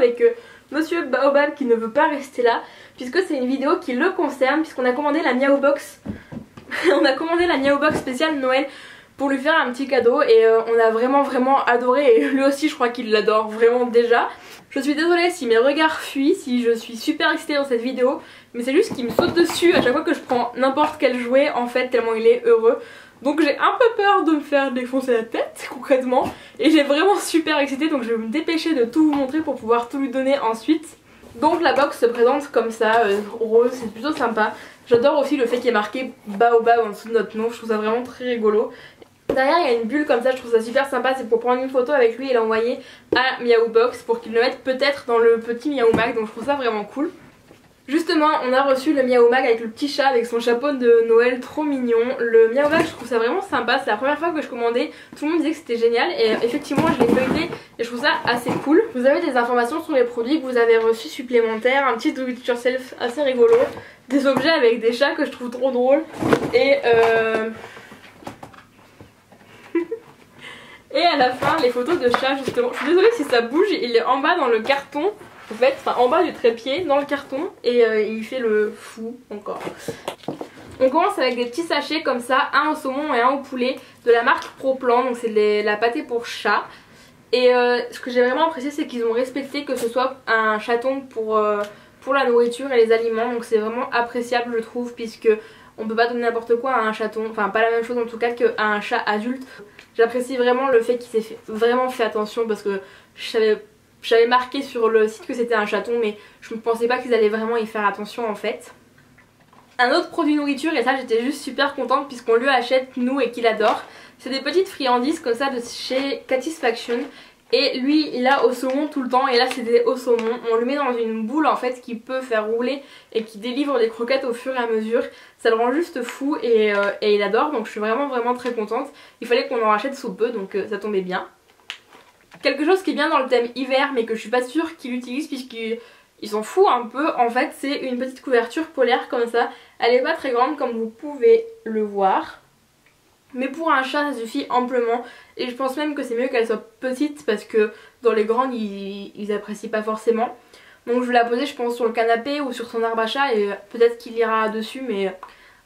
avec Monsieur Baobab qui ne veut pas rester là, puisque c'est une vidéo qui le concerne, puisqu'on a commandé la Miao Box. On a commandé la Miao Box spéciale Noël pour lui faire un petit cadeau et on a vraiment adoré, et lui aussi je crois qu'il l'adore vraiment déjà. Je suis désolée si mes regards fuient, si je suis super excitée dans cette vidéo, mais c'est juste qu'il me saute dessus à chaque fois que je prends n'importe quel jouet en fait, tellement il est heureux. Donc j'ai un peu peur de me faire défoncer la tête concrètement, et j'ai vraiment super excitée, donc je vais me dépêcher de tout vous montrer pour pouvoir tout lui donner ensuite. Donc la box se présente comme ça, rose, c'est plutôt sympa. J'adore aussi le fait qu'il y ait marqué Baobab en dessous de notre nom, je trouve ça vraiment très rigolo. Derrière il y a une bulle comme ça, je trouve ça super sympa, c'est pour prendre une photo avec lui et l'envoyer à Miao Box pour qu'il le mette peut-être dans le petit Miao Mag, donc je trouve ça vraiment cool. Justement on a reçu le Miao Mag avec le petit chat avec son chapeau de Noël trop mignon. Le Miao Mag je trouve ça vraiment sympa, c'est la première fois que je commandais, tout le monde disait que c'était génial et effectivement je l'ai feuilleté et je trouve ça assez cool. Vous avez des informations sur les produits que vous avez reçus supplémentaires, un petit do it yourself assez rigolo, des objets avec des chats que je trouve trop drôles et et à la fin les photos de chat justement. Je suis désolée si ça bouge, il est en bas dans le carton en fait, enfin en bas du trépied dans le carton et il fait le fou encore. On commence avec des petits sachets comme ça, un au saumon et un au poulet de la marque Proplan, donc c'est la pâtée pour chat. Et ce que j'ai vraiment apprécié c'est qu'ils ont respecté que ce soit un chaton pour la nourriture et les aliments, donc c'est vraiment appréciable je trouve, puisque on peut pas donner n'importe quoi à un chaton, enfin pas la même chose en tout cas qu'à un chat adulte. J'apprécie vraiment le fait qu'il s'est vraiment fait attention, parce que j'avais marqué sur le site que c'était un chaton, mais je ne pensais pas qu'ils allaient vraiment y faire attention en fait. Un autre produit nourriture, et ça j'étais juste super contente puisqu'on lui achète nous et qu'il adore, c'est des petites friandises comme ça de chez Catisfaction. Et lui il a au saumon tout le temps, et là c'était au saumon. On le met dans une boule en fait qui peut faire rouler et qui délivre des croquettes au fur et à mesure. Ça le rend juste fou et il adore, donc je suis vraiment très contente. Il fallait qu'on en rachète sous peu, donc ça tombait bien. Quelque chose qui est bien dans le thème hiver mais que je suis pas sûre qu'il utilise puisqu'il s'en fout un peu en fait, c'est une petite couverture polaire comme ça. Elle est pas très grande comme vous pouvez le voir, mais pour un chat ça suffit amplement, et je pense même que c'est mieux qu'elle soit petite parce que dans les grandes ils apprécient pas forcément. Donc je vais la poser je pense sur le canapé ou sur son arbre à chat et peut-être qu'il ira dessus, mais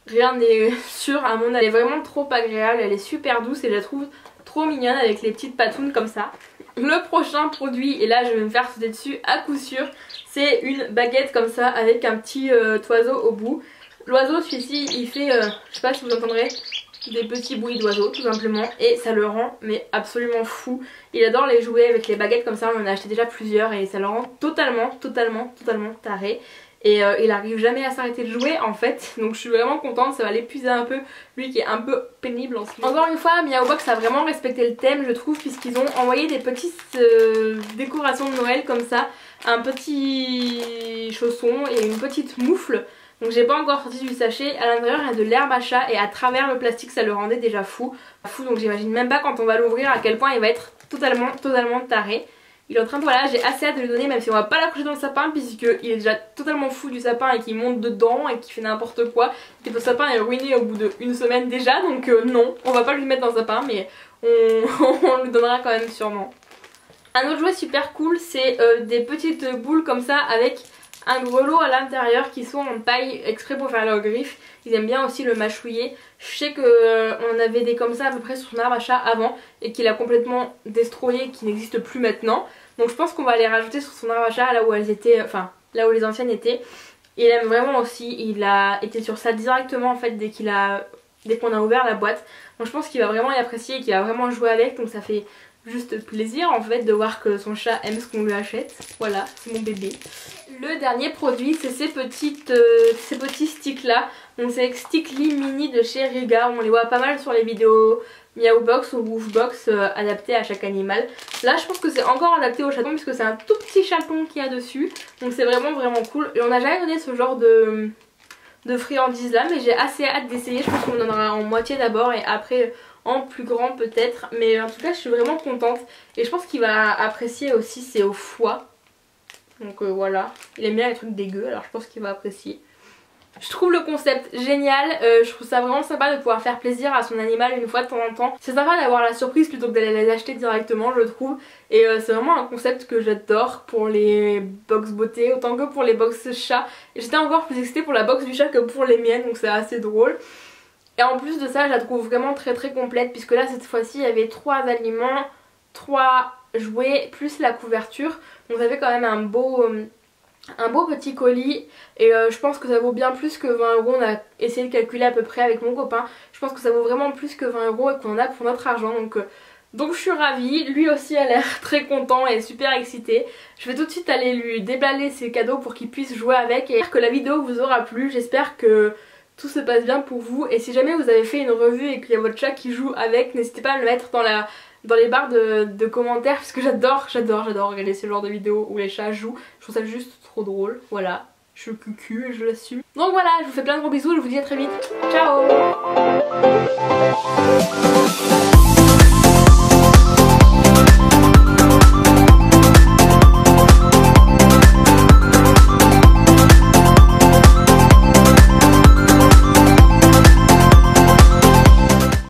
rien n'est sûr à mon avis. Elle est vraiment trop agréable, elle est super douce et je la trouve trop mignonne avec les petites patounes comme ça. Le prochain produit, et là je vais me faire sauter dessus à coup sûr, c'est une baguette comme ça avec un petit oiseau au bout. L'oiseau celui-ci il fait, je sais pas si vous entendrez, des petits bruits d'oiseaux tout simplement, et ça le rend mais absolument fou. Il adore les jouer avec les baguettes comme ça, on en a acheté déjà plusieurs et ça le rend totalement taré. Et il arrive jamais à s'arrêter de jouer en fait, donc je suis vraiment contente, ça va l'épuiser un peu, lui qui est un peu pénible en ce moment. Encore une fois Miao Box a vraiment respecté le thème je trouve, puisqu'ils ont envoyé des petites décorations de Noël comme ça, un petit chausson et une petite moufle. Donc j'ai pas encore sorti du sachet, à l'intérieur il y a de l'herbe à chat et à travers le plastique ça le rendait déjà fou. Donc j'imagine même pas quand on va l'ouvrir à quel point il va être totalement taré. Il est en train de, voilà, j'ai assez hâte de lui donner, même si on va pas l'accrocher dans le sapin puisqu'il est déjà totalement fou du sapin et qu'il monte dedans et qu'il fait n'importe quoi. Et le sapin est ruiné au bout d'une semaine déjà, donc non, on va pas lui mettre dans le sapin, mais on lui donnera quand même sûrement. Un autre jouet super cool, c'est des petites boules comme ça avec un grelot à l'intérieur qui sont en paille exprès pour faire leurs griffes. Ils aiment bien aussi le mâchouiller. Je sais qu'on en avait des comme ça à peu près sur son arbre à chat avant et qu'il a complètement destroyé et qui n'existe plus maintenant. Donc je pense qu'on va les rajouter sur son arbre à chat là où elles étaient, enfin là où les anciennes étaient. Il aime vraiment aussi, il a été sur ça directement en fait dès qu'on a ouvert la boîte. Donc je pense qu'il va vraiment y apprécier et qu'il va vraiment jouer avec, donc ça fait juste plaisir en fait de voir que son chat aime ce qu'on lui achète. Voilà, c'est mon bébé. Le dernier produit c'est ces petits sticks là. Donc c'est Stickly Mini de chez Riga. On les voit pas mal sur les vidéos Miao Box ou Woof Box adaptés à chaque animal. Là je pense que c'est encore adapté au chaton puisque c'est un tout petit chaton qu'il y a dessus. Donc c'est vraiment cool. Et on n'a jamais donné ce genre de friandises là, mais j'ai assez hâte d'essayer. Je pense qu'on en aura en moitié d'abord et après en plus grand peut-être, mais en tout cas je suis vraiment contente et je pense qu'il va apprécier aussi, c'est au foie, donc voilà, il aime bien les trucs dégueux alors je pense qu'il va apprécier. Je trouve le concept génial, je trouve ça vraiment sympa de pouvoir faire plaisir à son animal une fois de temps en temps. C'est sympa d'avoir la surprise plutôt que d'aller les acheter directement, je trouve. Et c'est vraiment un concept que j'adore pour les box beauté autant que pour les box chats. J'étais encore plus excitée pour la box du chat que pour les miennes, donc c'est assez drôle. Et en plus de ça, je la trouve vraiment très complète, puisque là cette fois-ci il y avait 3 aliments, 3 jouets plus la couverture. Donc ça fait quand même un beau petit colis et je pense que ça vaut bien plus que 20 €. On a essayé de calculer à peu près avec mon copain. Je pense que ça vaut vraiment plus que 20 € et qu'on en a pour notre argent. Donc je suis ravie. Lui aussi a l'air très content et super excité. Je vais tout de suite aller lui déballer ses cadeaux pour qu'il puisse jouer avec. Et j'espère que la vidéo vous aura plu. J'espère que tout se passe bien pour vous. Et si jamais vous avez fait une revue et qu'il y a votre chat qui joue avec, n'hésitez pas à le mettre dans les barres de commentaires, parce que j'adore regarder ce genre de vidéos où les chats jouent. Je trouve ça juste trop drôle, voilà. Je suis cucu et je l'assume. Donc voilà, je vous fais plein de gros bisous, je vous dis à très vite. Ciao!